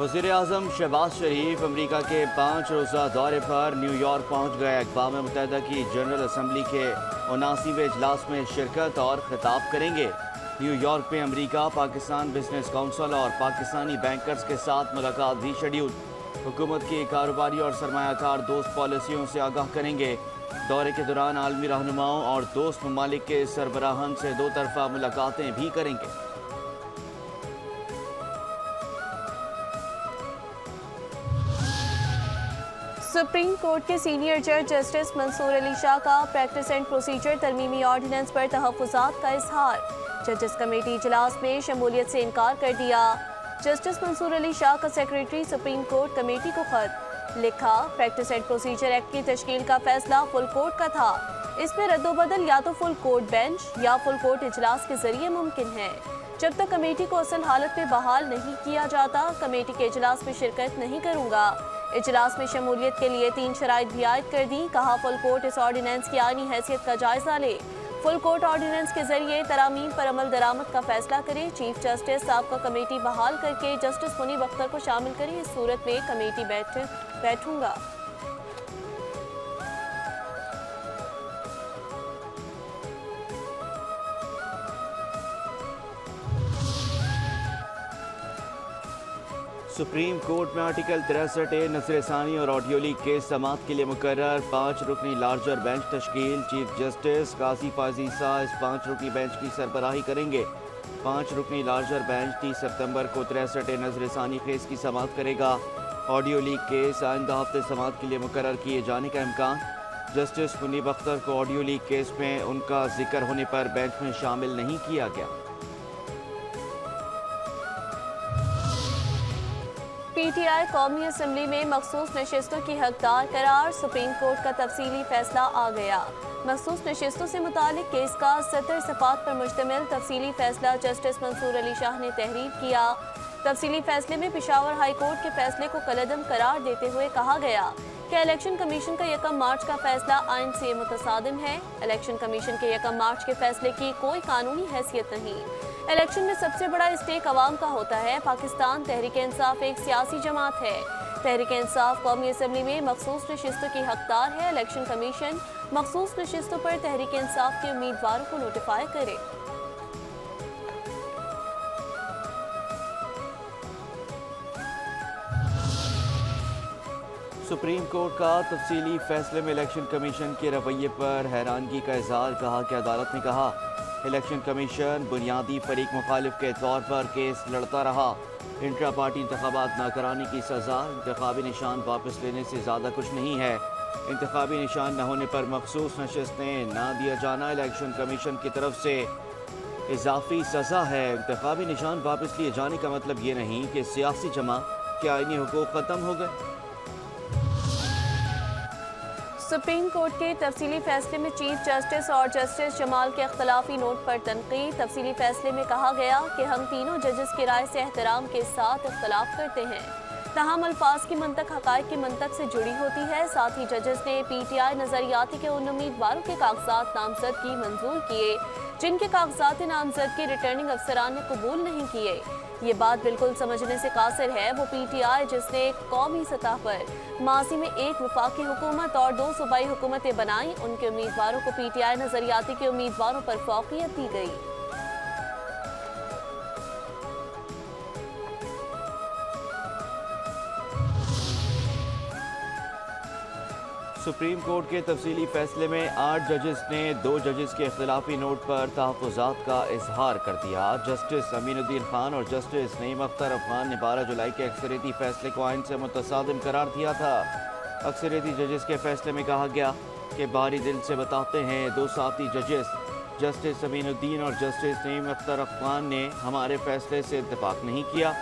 वज़ीर आज़म शहबाज शरीफ अमरीका के 5 रोज़ा दौरे पर न्यूयॉर्क पहुँच गए। अक़वाम मुत्तहिदा की जनरल असम्बली के 79वें इजलास में शिरकत और खिताब करेंगे। न्यूयॉर्क में अमरीका, पाकिस्तान बिजनेस काउंसिल और पाकिस्तानी बैंकर्स के साथ मुलाकात भी शेड्यूल। हुकूमत की कारोबारी और सरमायाकार दोस्त पॉलिसियों से आगाह करेंगे। दौरे के दौरान आलमी रहनुमाओं और दोस्त ममालिक के सरबराहान से दो तरफा मुलाकातें भी करेंगे। सुप्रीम कोर्ट के सीनियर जज जस्टिस मंसूर अली शाह का प्रैक्टिस एंड प्रोसीजर तरमीमी ऑर्डिनेंस पर तहफ़्फ़ुज़ात का इजहार। जजेस कमेटी इजलास में शमूलियत से इनकार कर दिया। जस्टिस मंसूर अली शाह का सेक्रेटरी सुप्रीम कोर्ट कमेटी को खत लिखा। प्रैक्टिस एंड प्रोसीजर एक्ट की तश्कील का फैसला फुल कोर्ट का था। इसमें रद्दोबदल या तो फुल कोर्ट बेंच या फुल कोर्ट इजलास के जरिए मुमकिन है। जब तक कमेटी को असल हालत में बहाल नहीं किया जाता, कमेटी के इजलास में शिरकत नहीं करूंगा। इजलास में शमूलियत के लिए 3 शराइत भी आयद कर दी। कहा फुल कोर्ट इस ऑर्डिनेंस की आईनी हैसियत का जायजा ले। फुल कोर्ट ऑर्डिनेंस के जरिए तरामीम पर अमल दरामद का फैसला करे। चीफ जस्टिस साहब का कमेटी बहाल करके जस्टिस मुनीब अख्तर को शामिल करे। इस सूरत में कमेटी बैठूंगा। सुप्रीम कोर्ट में आर्टिकल 63A नज़रसानी और ऑडियो लीक केस समाअत के लिए मुकर्रर 5 रुकनी लार्जर बेंच तश्कील। चीफ जस्टिस काजी फाजी शाह इस 5 रुकनी बेंच की सरबराही करेंगे। 5 रुकनी लार्जर बेंच 30 सितंबर को 63A नज़रसानी केस की समाअत करेगा। ऑडियो लीक केस आइंदा हफ्ते समाअत के लिए मुकर्रर किए जाने का इम्कान। जस्टिस मुनीब अख्तर को ऑडियो लीक केस में उनका जिक्र होने पर बेंच में शामिल नहीं किया गया। पीटीआई कौमी असम्बली में मखसूस नशिस्तों की हकदार करार। सुप्रीम कोर्ट का तफसीली फैसला आ गया। मखसूस नशिस्तों से मुतालिक केस का 70 सफ़ात पर मुश्तमिल तफसीली फैसला जस्टिस मंसूर अली शाह ने तहरीर किया। तफसीली फैसले में पेशावर हाई कोर्ट के फैसले को कलअदम करार देते हुए कहा गया कि इलेक्शन कमीशन का 1 मार्च का फैसला आइन से मुतसादिम है। इलेक्शन कमीशन के 1 मार्च के फैसले की कोई कानूनी हैसियत नहीं। इलेक्शन में सबसे बड़ा स्टेक अवाम का होता है। पाकिस्तान तहरीक इंसाफ एक सियासी जमात है। तहरीक इंसाफ कौमी असम्बली में मखसूस नशिस्तों की हकदार है। इलेक्शन कमीशन मखसूस नशिस्तों पर तहरीक इंसाफ के उम्मीदवारों को नोटिफाई करे। सुप्रीम कोर्ट का तफसीली फैसले में इलेक्शन कमीशन के रवैये पर हैरानगी का इजहार। कहा कि अदालत ने कहा इलेक्शन कमीशन बुनियादी फरीक मुखालिफ के तौर पर केस लड़ता रहा। इंट्रा पार्टी इंतखाबात न कराने की सज़ा इंतखाबी निशान वापस लेने से ज़्यादा कुछ नहीं है। इंतखाबी निशान न होने पर मखसूस नशिस्तें न दिया जाना इलेक्शन कमीशन की तरफ से इजाफी सज़ा है। इंतखाबी निशान वापस लिए जाने का मतलब ये नहीं कि सियासी जमा के आईनी हुकूक ख़त्म हो गए। सुप्रीम कोर्ट के तफसीली फैसले में चीफ जस्टिस और जस्टिस जमाल के अख्तलाफी नोट पर तनकीद। तफसीली फैसले में कहा गया कि हम तीनों जजेस की राय से एहतराम के साथ इख्तलाफ करते हैं, तहम अल्फाज की मंतक हक़ाइक़ की मंतक से जुड़ी होती है। साथ ही जजेस ने पीटीआई नजरियाती के उन उम्मीदवारों के कागजात नामजदगी मंजूर किए जिनके कागजात नामजदगी रिटर्निंग अफसरान ने कबूल नहीं किए। ये बात बिल्कुल समझने से कासिर है वो पीटीआई जिसने कौमी सतह पर माजी में एक वफाकी हुकूमत और 2 सूबाई हुकूमतें बनाई, उनके उम्मीदवारों को पीटीआई नजरियाती के उम्मीदवारों पर फौकियत दी गई। सुप्रीम कोर्ट के तफसीली फैसले में 8 जजेस ने 2 जजेस के इख्तिलाफी नोट पर तहफ़्फ़ुज़ात का इजहार कर दिया। जस्टिस अमीनुद्दीन खान और जस्टिस नईम अख्तर अफगान ने 12 जुलाई के अक्सरियती फैसले को आइन से मुतसादिम करार दिया था। अक्सरियती जजेस के फैसले में कहा गया कि बारी दिल से बताते हैं 2 साथी जजेस जस्टिस अमीनुद्दीन और जस्टिस नईम अख्तर अफगान ने हमारे फैसले से इत्तेफाक नहीं किया।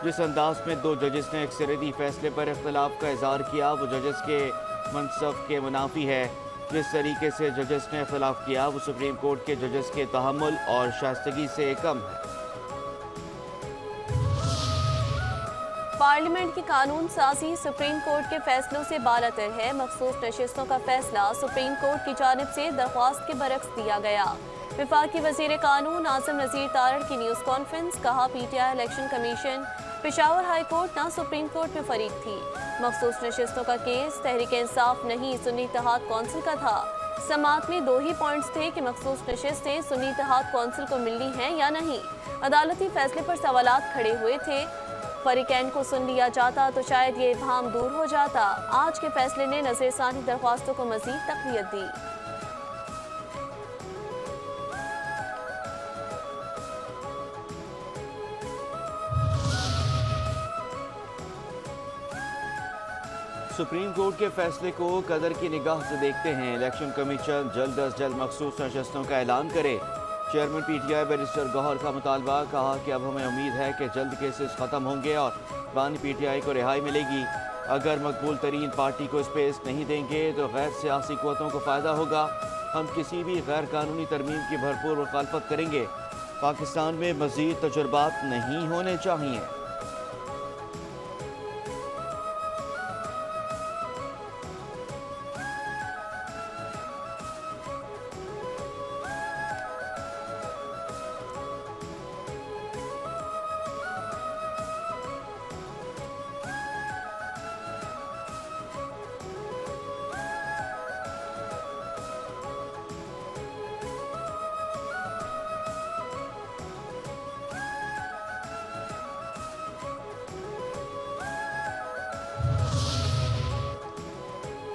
जिस अंदाज में 2 जजेस ने अक्सरियती फैसले पर इख्तिलाफ का इजहार किया वो जजेस के मनसब के मुनाफी है। जिस तरीके से जजेस ने इख्तिलाफ किया वो सुप्रीम कोर्ट के जजेस के तहम्मुल और शाइस्तगी से कम है। पार्लियामेंट की कानून साजी सुप्रीम कोर्ट के फैसलों से बालातर है। मखसूस नशिस्तों का फैसला सुप्रीम कोर्ट की जानिब से दरख्वास्त के बरक्स दिया गया। वफाकी वजीर कानून आज़म नज़ीर तारड़ की न्यूज़ कॉन्फ्रेंस। कहा PTI election commission Peshawar high court ना सुप्रीम कोर्ट में फरीक थी। मखसूस नशिस्तों का केस तहरीक इंसाफ नहीं सुन्नी इत्तेहाद कौंसिल का था। समाअत में 2 ही पॉइंट्स थे कि मखसूस नशिस्तें सुन्नी इत्तेहाद कौंसिल को मिलनी हैं या नहीं। अदालती फैसले पर सवालात खड़े हुए थे। फरीकैन को सुन लिया जाता तो शायद ये इबहम दूर हो जाता। आज के फैसले ने नज़रसानी दरख्वास्तों को मज़ीद तक़वियत दी। सुप्रीम कोर्ट के फैसले को कदर की निगाह से देखते हैं। इलेक्शन कमीशन जल्द अज जल्द मखसूस नशस्तों का ऐलान करे। चेयरमैन पीटीआई बैरिस्टर गौहर का मुतालबा, कहा कि अब हमें उम्मीद है कि जल्द केसेस ख़त्म होंगे और बानी पीटीआई को रिहाई मिलेगी। अगर मकबूल तरीन पार्टी को स्पेस नहीं देंगे तो गैर सियासी क़ुव्वतों को फ़ायदा होगा। हम किसी भी गैर कानूनी तरमीम की भरपूर मुखालफत करेंगे। पाकिस्तान में मज़ीद तजुर्बात नहीं होने चाहिए।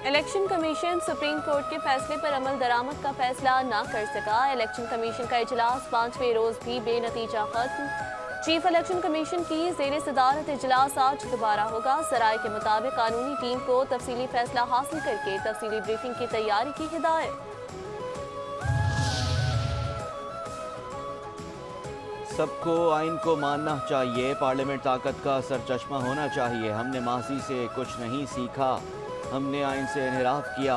इलेक्शन कमीशन सुप्रीम कोर्ट के फैसले पर अमल दरामद का फैसला न कर सका। इलेक्शन कमीशन का इजलास 5वें रोज भी बेनतीजा खत्म। चीफ इलेक्शन कमीशन की ज़ेर सदारत इजलास आज दोबारा होगा। सराय के मुताबिक कानूनी टीम को तफसीली फैसला हासिल करके तफसीली ब्रीफिंग की तैयारी की हिदायत। सबको आइन को मानना चाहिए। पार्लियामेंट ताकत का सरचश्मा होना चाहिए। हमने माजी से कुछ नहीं सीखा, हमने आइन से इनहराफ किया।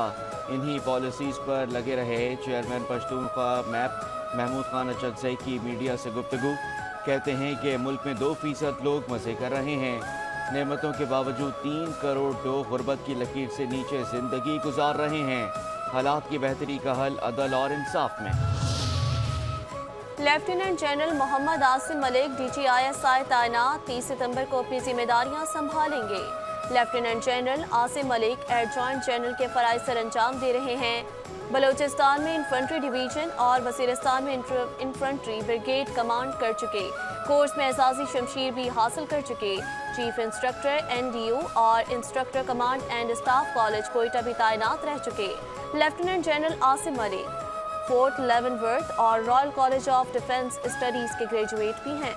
इन्हीं पॉलिसीज़ पर लगे रहे। चेयरमैन पश्तूनख्वा मैप महमूद खान अचकज़ई की मीडिया से गुफ्तगू, कहते हैं कि मुल्क में 2% लोग मज़े कर रहे हैं। नेमतों के बावजूद 3 करोड़ लोग गुर्बत की लकीर से नीचे ज़िंदगी गुजार रहे हैं। हालात की बेहतरी का हल अदल और इंसाफ में। Lieutenant general Mohammad Asim Malik DGISI तैनात 30 सितंबर को अपनी जिम्मेदारियां संभालेंगे। Lieutenant general Asim Malik adjutant general के फ़राइज़ सर अंजाम दे रहे हैं। बलोचिस्तान में इन्फेंट्री डिवीजन और वज़ीरिस्तान में इन्फेंट्री ब्रिगेड कमांड कर चुके। कोर्स में एजाज़ी शमशीर भी हासिल कर चुके। चीफ इंस्ट्रक्टर NDU और instructor Command and Staff College Quetta भी तैनात रह चुके। Lieutenant general Asim Malik Fort Leavenworth और Royal College of Defence Studies के ग्रेजुएट भी हैं।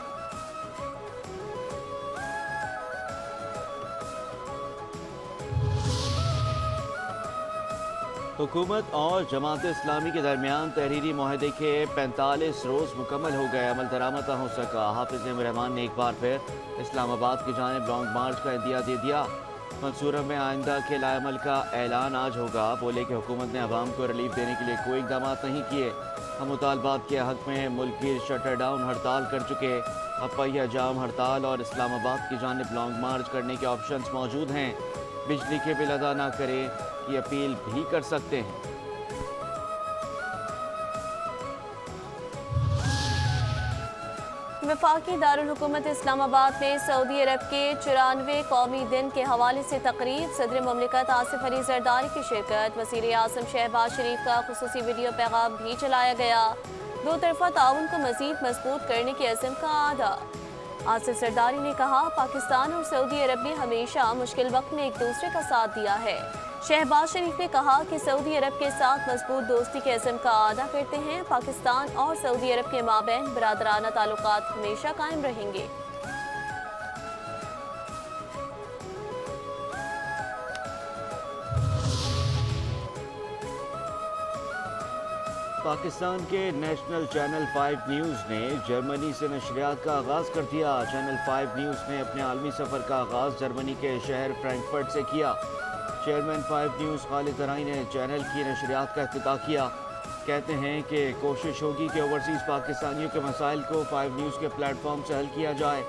हुकूमत और जमात इस्लामी के दरमियान तहरीरी माहदे के 45 रोज़ मुकम्मल हो गए। अमल दरामद हो सका। हाफिज़ रहमान ने एक बार फिर इस्लामाबाद की जानिब लॉन्ग मार्च का इंदिया दे दिया। मंसूरा में आइंदा के लाएमल का ऐलान आज होगा। बोले कि हुकूमत ने अवाम को रिलीफ देने के लिए कोई इकदाम नहीं किए। हम मुतालबात के हक़ में मुल्क की शटर डाउन हड़ताल कर चुके। अब पहिया जाम हड़ताल और इस्लामाबाद की जानिब लॉन्ग मार्च करने के ऑप्शंस मौजूद हैं। बिजली के बिल अदा ना करें की अपील भी कर सकते हैं। वफाकी दारुल हुकूमत इस्लामाबाद में सऊदी अरब के 94वें कौमी दिन के हवाले से तकरीब। सदर ममलिकत आसिफ अली जरदारी की शिरकत। वज़ीर आज़म शहबाज शरीफ का खुसूसी वीडियो पैगाम भी चलाया गया। दो तरफा ताउन को मज़ीद मजबूत करने की अज़म का आदा। आसिफ जरदारी ने कहा, पाकिस्तान और सऊदी अरब ने हमेशा मुश्किल वक्त में एक दूसरे का साथ दिया है। शहबाज शरीफ ने कहा कि सऊदी अरब के साथ मजबूत दोस्ती के अज़म का आदा करते हैं। पाकिस्तान और सऊदी अरब के माबैन बरादराना ताल्लुकात हमेशा कायम रहेंगे। पाकिस्तान के नेशनल चैनल 5 न्यूज़ ने जर्मनी से नशरियात का आगाज़ कर दिया। चैनल 5 न्यूज़ ने अपने आलमी सफ़र का आगाज़ जर्मनी के शहर फ्रैंकफर्ट से किया। चेयरमैन 5 न्यूज़ खालिद तराई ने चैनल की नशरियात का इफ्तिताह किया। कहते हैं कि कोशिश होगी कि ओवरसीज़ पाकिस्तानियों के मसाइल को 5 न्यूज़ के प्लेटफॉर्म से हल किया जाए।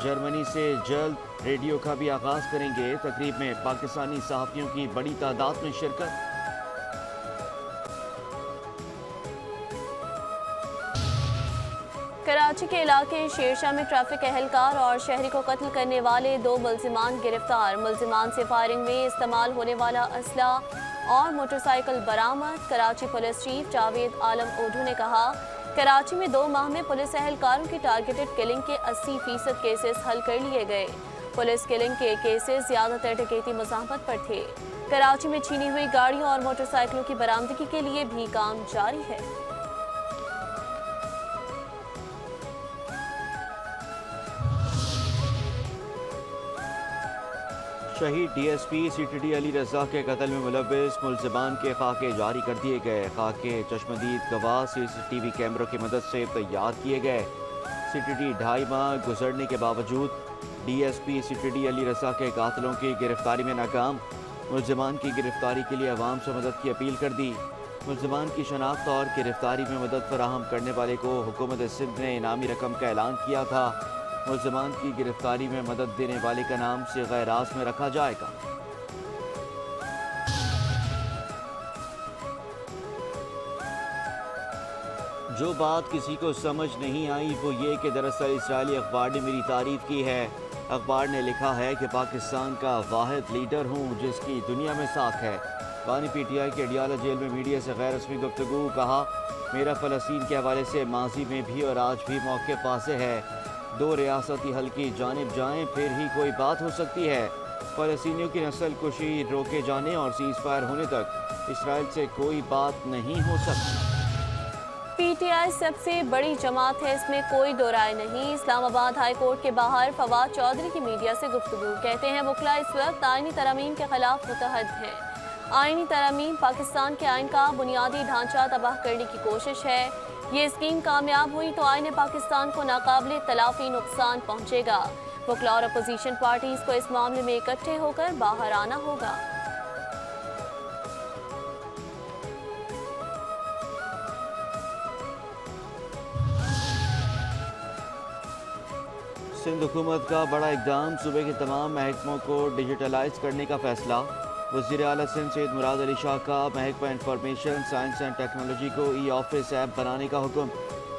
जर्मनी से जल्द रेडियो का भी आगाज़ करेंगे। तकरीब में पाकिस्तानी सहाफ़ियों की बड़ी तादाद में शिरकत। کراچی کے علاقے شیرشاہ میں ٹریفک اہلکار اور شہری کو قتل کرنے والے 2 ملزمان گرفتار۔ ملزمان سے فائرنگ میں استعمال ہونے والا اسلحہ اور موٹر سائیکل برآمد۔ کراچی پولیس چیف جاوید عالم اوڈھو نے کہا، کراچی میں 2 ماہ میں پولیس اہلکاروں کی ٹارگیٹڈ کلنگ کے 80% کیسز حل کر لیے گئے۔ پولیس کلنگ کے کیسز زیادہ تر ڈکیتی مزاحمت پر تھے۔ کراچی میں چھینی ہوئی گاڑیوں اور موٹر سائیکلوں کی برآمدگی کے لیے بھی کام جاری ہے۔ شہید D S P C T D Ali Raza کے قتل میں ملوث ملزمان کے خاکے جاری کر دیے گئے۔ خاکے چشمدید گواہ سی سی ٹی وی کیمروں کی مدد سے تیار کیے گئے۔ سی ٹی ڈی 2.5 ماہ گزرنے کے باوجود D S P C T D Ali Raza کے قاتلوں کی گرفتاری میں ناکام۔ ملزمان کی گرفتاری کے لیے عوام سے مدد کی اپیل کر دی۔ ملزمان کی شناخت اور گرفتاری میں مدد فراہم کرنے والے کو حکومت سندھ نے انعامی رقم کا اعلان کیا تھا۔ ملزمان کی گرفتاری میں مدد دینے والے کا نام صیغہ راست میں رکھا جائے گا۔ جو بات کسی کو سمجھ نہیں آئی وہ یہ کہ دراصل اسرائیلی اخبار نے میری تعریف کی ہے۔ اخبار نے لکھا ہے کہ پاکستان کا واحد لیڈر ہوں جس کی دنیا میں ساکھ ہے۔ بانی پی ٹی آئی کے اڈیالہ جیل میں میڈیا سے غیر رسمی گفتگو، کہا، میرا فلسطین کے حوالے سے ماضی میں بھی اور آج بھی موقف واضح ہے۔ 2 ریاستی حل کی جانب جائیں پھر ہی کوئی بات ہو سکتی ہے۔ فلسطینیوں کی نسل کشی روکے جانے اور سیز فائر ہونے تک اسرائیل سے کوئی بات نہیں ہو سکتی۔ پی ٹی آئی سب سے بڑی جماعت ہے، اس میں کوئی دو رائے نہیں۔ اسلام آباد ہائی کورٹ کے باہر فواد چودھری کی میڈیا سے گفتگو، کہتے ہیں وکلاء اس وقت آئینی ترامیم کے خلاف متحد ہیں۔ آئینی ترامیم پاکستان کے آئین کا بنیادی ڈھانچہ تباہ کرنے کی کوشش ہے۔ یہ اسکیم کامیاب ہوئی تو آئین پاکستان کو ناقابل تلافی نقصان پہنچے گا۔ وکلاء اور اپوزیشن پارٹیز کو اس معاملے میں اکٹھے ہو کر باہر آنا ہوگا۔ سندھ حکومت کا بڑا اقدام، صوبے کے تمام محکموں کو ڈیجیٹلائز کرنے کا فیصلہ۔ وزیر اعلیٰ سندھ سید مراد علی شاہ کا محکمہ انفارمیشن سائنس اینڈ ٹیکنالوجی کو ای آفس ایپ بنانے کا حکم،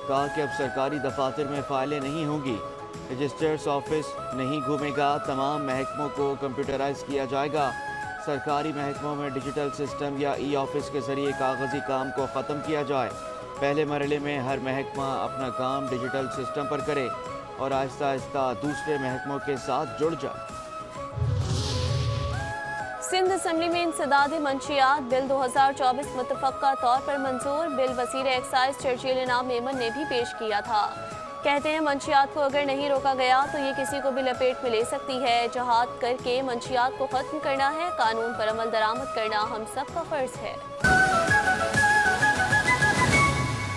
کہا کہ اب سرکاری دفاتر میں فائلیں نہیں ہوں گی، رجسٹرز آفس نہیں گھومے گا، تمام محکموں کو کمپیوٹرائز کیا جائے گا۔ سرکاری محکموں میں ڈیجیٹل سسٹم یا ای آفس کے ذریعے کاغذی کام کو ختم کیا جائے۔ پہلے مرحلے میں ہر محکمہ اپنا کام ڈیجیٹل سسٹم پر کرے اور آہستہ آہستہ دوسرے محکموں کے ساتھ جڑ جائے۔ سندھ اسمبلی میں انسداد منشیات بل 2024 متفقہ طور پر منظور۔ بل وزیر ایکسائز چرچیل انعام میمن نے بھی پیش کیا تھا۔ کہتے ہیں منشیات کو اگر نہیں روکا گیا تو یہ کسی کو بھی لپیٹ میں لے سکتی ہے۔ جہاد کر کے منشیات کو ختم کرنا ہے، قانون پر عمل درآمد کرنا ہم سب کا فرض ہے۔